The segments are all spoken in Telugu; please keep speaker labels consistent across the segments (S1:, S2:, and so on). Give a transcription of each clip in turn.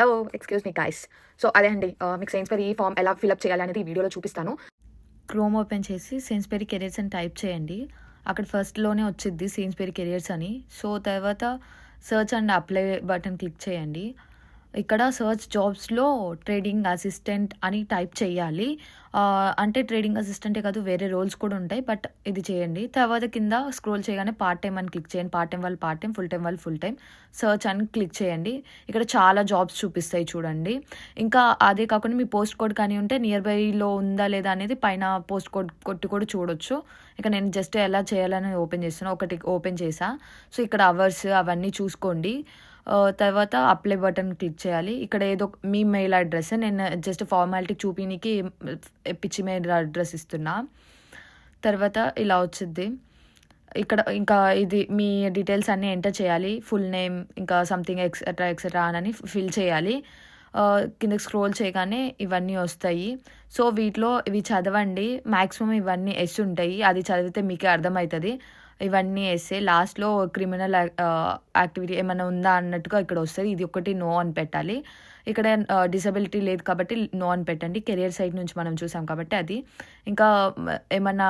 S1: Hello excuse me guys. So అదే అండి, మీకు సైన్స్బెరీ ఫామ్ ఎలా ఫిల్అప్ చేయాలి అనేది ఈ వీడియోలో చూపిస్తాను.
S2: క్రోమ్ ఓపెన్ చేసి సేన్స్బెరీ కెరియర్స్ అని టైప్ చేయండి. అక్కడ ఫస్ట్లోనే వచ్చింది సేన్స్బెరీ కెరియర్స్ అని. సో తర్వాత search and apply button click చేయండి. ఇక్కడ సర్చ్ జాబ్స్లో ట్రేడింగ్ అసిస్టెంట్ అని టైప్ చేయాలి. అంటే ట్రేడింగ్ అసిస్టెంటే కాదు, వేరే రోల్స్ కూడా ఉంటాయి, బట్ ఇది చేయండి. తర్వాత కింద స్క్రోల్ చేయగానే పార్ట్ టైం అని క్లిక్ చేయండి. పార్ట్ టైం వాళ్ళు పార్ట్ టైం, ఫుల్ టైం వాళ్ళు ఫుల్ టైం. సర్చ్ అని క్లిక్ చేయండి. ఇక్కడ చాలా జాబ్స్ చూపిస్తాయి చూడండి. ఇంకా అదే కాకుండా మీ పోస్ట్ కోడ్ కానీ ఉంటే నియర్ బైలో ఉందా లేదా అనేది పైన పోస్ట్ కోడ్ కొట్టి కూడా చూడొచ్చు. ఇక నేను జస్ట్ ఎలా చేయాలని ఓపెన్ చేస్తున్నా, ఒకటి ఓపెన్ చేసా. సో ఇక్కడ అవర్స్ అవన్నీ చూసుకోండి. తర్వాత అప్లై బటన్ క్లిక్ చేయాలి. ఇక్కడ ఏదో మీ మెయిల్ అడ్రస్, నేను జస్ట్ ఫార్మాలిటీ చూపినికి పిచ్చి మెయిల్ అడ్రస్ ఇస్తున్నా. తర్వాత ఇలా వచ్చింది. ఇక్కడ ఇంకా ఇది మీ డీటెయిల్స్ అన్నీ ఎంటర్ చేయాలి. ఫుల్ నేమ్, ఇంకా సంథింగ్ ఎక్సెట్రా అని ఫిల్ చేయాలి. కిందకి స్క్రోల్ చేయగానే ఇవన్నీ వస్తాయి. సో వీటిలో ఇవి చదవండి. మ్యాక్సిమం ఇవన్నీ ఎస్ ఉంటాయి, అది చదివితే మీకే అర్థమవుతుంది. ఇవన్నీ వేస్తే లాస్ట్లో క్రిమినల్ యాక్టివిటీ ఏమైనా ఉందా అన్నట్టుగా ఇక్కడ వస్తుంది. ఇది ఒకటి నో అని పెట్టాలి. ఇక్కడ డిసబిలిటీ లేదు కాబట్టి నో అని పెట్టండి. కెరియర్ సైడ్ నుంచి మనం చూసాం కాబట్టి అది. ఇంకా ఏమన్నా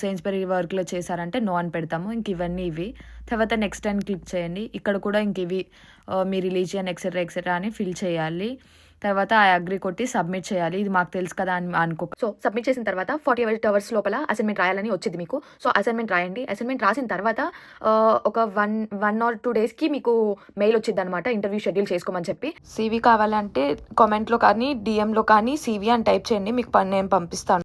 S2: సైన్స్బెరీ వర్క్లో చేశారంటే నో అని పెడతాము. ఇంక ఇవన్నీ ఇవి. తర్వాత నెక్స్ట్ అని క్లిక్ చేయండి. ఇక్కడ కూడా ఇంక ఇవి మీ రిలీజియన్ ఎక్సెట్రా అని ఫిల్ చేయాలి. తర్వాత ఆ అగ్రి కొట్టి సబ్మిట్ చేయాలి. ఇది మాకు తెలుసు కదా అని అనుకో.
S1: సో సబ్మిట్ చేసిన తర్వాత 48 hours లోపల అసైన్మెంట్ రాయాలని వచ్చింది మీకు. సో అసైన్మెంట్ రాయండి. అసైన్మెంట్ రాసిన తర్వాత ఒక 1 or 2 daysకి మీకు మెయిల్ వచ్చింది అనమాట, ఇంటర్వ్యూ షెడ్యూల్ చేసుకోమని చెప్పి.
S2: సీవీ కావాలంటే కామెంట్లో కానీ డిఎంలో కానీ సీవీ అని టైప్ చేయండి, మీకు నేను పంపిస్తాను.